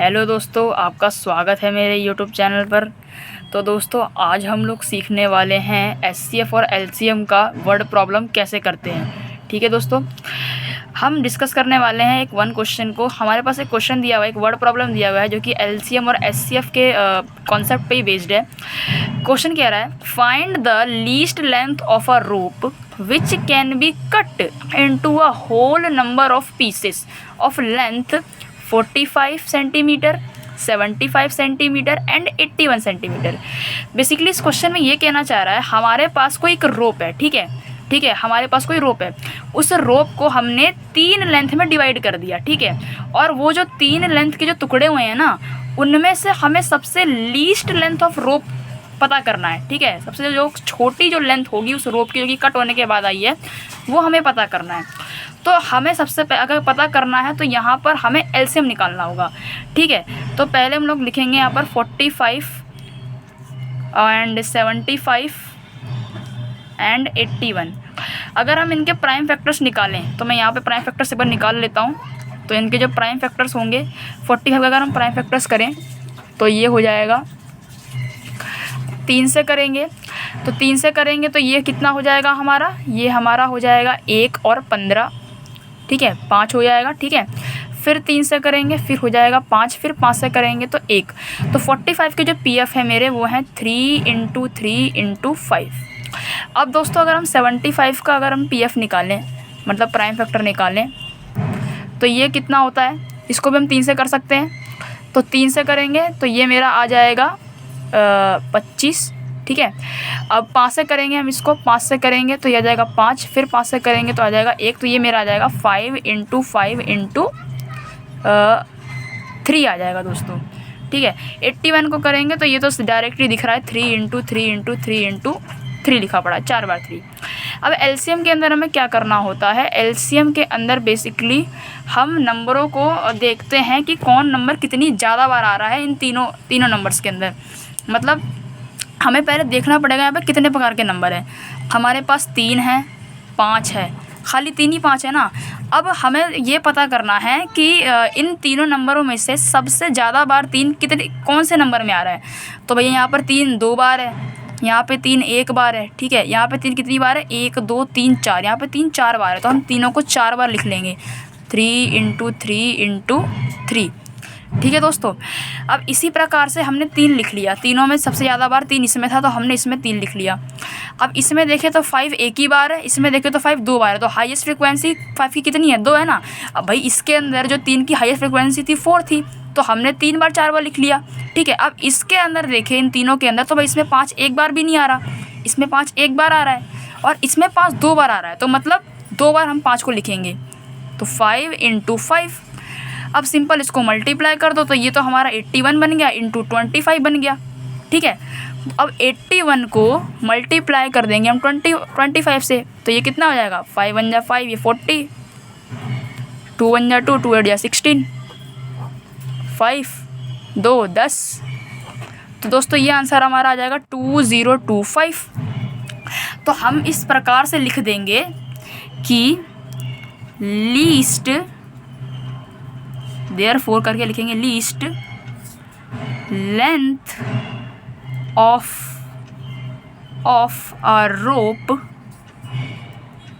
Hello दोस्तों, आपका स्वागत है मेरे यूट्यूब चैनल पर। तो दोस्तों, आज हम लोग सीखने वाले हैं एचसीएफ और एलसीएम का वर्ड प्रॉब्लम कैसे करते हैं। ठीक है दोस्तों, हम डिस्कस करने वाले हैं एक वन क्वेश्चन को। हमारे पास एक क्वेश्चन दिया हुआ है, एक वर्ड प्रॉब्लम दिया हुआ है जो कि एलसीएम और एचसीएफ के कॉन्सेप्ट पे ही बेस्ड है। क्वेश्चन कह रहा है, find the least length of a rope which can be cut into a whole number of pieces of length 45 centimetre, 75 centimetre and 81 centimetre. Basically इस क्वेश्चन में ये कहना चाह रहा है, हमारे पास कोई एक रोप है, ठीक है, हमारे पास कोई रोप है। उस रोप को हमने 3 लेंथ में डिवाइड कर दिया, ठीक है। और वो जो 3 लेंथ के जो टुकड़े हुए हैं ना, उनमें से हमें सबसे लीस्ट लेंथ ऑफ रोप पता करना है, ठीक है। सबसे जो छोटी जो लेंथ होगी उस रोप की, जो कि कट होने के बाद आई है, वो हमें पता करना है। तो हमें सबसे अगर पता करना है तो यहाँ पर हमें एलसीएम निकालना होगा, ठीक है। तो पहले हम लोग लिखेंगे यहाँ पर 45 एंड 75 एंड 81। अगर हम इनके प्राइम फैक्टर्स निकालें तो मैं यहाँ पे प्राइम फैक्टर्स एक बार निकाल लेता हूँ। तो इनके जो प्राइम फैक्टर्स होंगे 45 का अगर हम प्राइम फैक्टर्स करें तो ये हो जाएगा 3 से करेंगे। तो 3 से करेंगे तो ये कितना हो जाएगा हमारा, ये हमारा हो जाएगा 1 और 15, ठीक है, 5 हो जाएगा, ठीक है। फिर 3 से करेंगे, फिर हो जाएगा 5, फिर 5 से करेंगे तो 1। तो 45 के जो पीएफ है मेरे, वो हैं 3 × 3 × 5। अब दोस्तों, अगर हम 75 का अगर हम पीएफ निकालें, मतलब प्राइम फैक्टर निकालें, तो ये कितना होता है, इसको भी हम 3 से कर सकते हैं। तो 3 से करेंगे तो ये मेरा आ जाएगा 25, ठीक है। अब 5 से करेंगे हम इसको, 5 से करेंगे तो ये आ जाएगा 5, फिर 5 से करेंगे तो आ जाएगा 1। तो ये मेरा आ जाएगा 5 × 5 × 3 आ जाएगा दोस्तों, ठीक है। 81 को करेंगे तो ये तो डायरेक्टली दिख रहा है 3 × 3 × 3 × 3 लिखा पड़ा है, 4 बार 3। अब एलसीएम के अंदर हमें क्या करना होता है, एलसीएम के अंदर बेसिकली हम नंबरों को देखते हैं कि कौन नंबर कितनी ज़्यादा बार आ रहा है इन तीनों नंबर्स के अंदर। मतलब हमें पहले देखना पड़ेगा यहाँ पे कितने प्रकार के नंबर हैं। हमारे पास 3 है, 5 है, खाली 3 ही 5 है ना। अब हमें ये पता करना है कि इन तीनों नंबरों में से सबसे ज़्यादा बार 3 कितने कौन से नंबर में आ रहा है। तो भैया यहाँ पर 3 2 बार है, यहाँ पे 3 1 बार है, ठीक है। यहाँ पे 3 कितनी बार है, 1 2 3 4, यहाँ पे 3 4 बार है। तो हम तीनों को 4 बार लिख लेंगे, 3 × 3 × 3, ठीक है दोस्तों। अब इसी प्रकार से हमने 3 लिख लिया, तीनों में सबसे ज़्यादा बार 3 इसमें था तो हमने इसमें 3 लिख लिया। अब इसमें देखें तो 5 एक ही बार है, इसमें देखें तो 5 2 बार है। तो हाईएस्ट फ्रिक्वेंसी 5 की कितनी है, 2 है ना। अब भाई इसके अंदर जो 3 की हाईएस्ट फ्रिक्वेंसी थी 4 थी, तो हमने 3 बार 4 बार लिख लिया, ठीक है। अब इसके अंदर देखें इन तीनों के अंदर, तो भाई इसमें 5 एक बार भी नहीं आ रहा, इसमें 5 एक बार आ रहा है और इसमें 5 2 बार आ रहा है। तो मतलब 2 बार हम 5 को लिखेंगे, तो 5 × 5। अब सिंपल इसको मल्टीप्लाई कर दो तो ये तो हमारा 81 बन गया × 25 बन गया, ठीक है। अब 81 को मल्टीप्लाई कर देंगे हम 25 से, तो ये कितना हो जाएगा, 5 × 5 ये 40, 2 × 2 2 × 8 16, 5 2 10। तो दोस्तों ये आंसर हमारा आ जाएगा 2025। तो हम इस प्रकार से लिख देंगे कि लीस्ट, देयरफॉर करके लिखेंगे, least length of a rope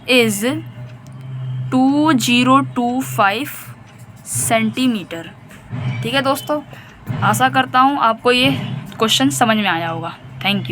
is 2025 centimetre, ठीक है दोस्तों। आशा करता हूँ आपको ये क्वेश्चन समझ में आया होगा। Thank you.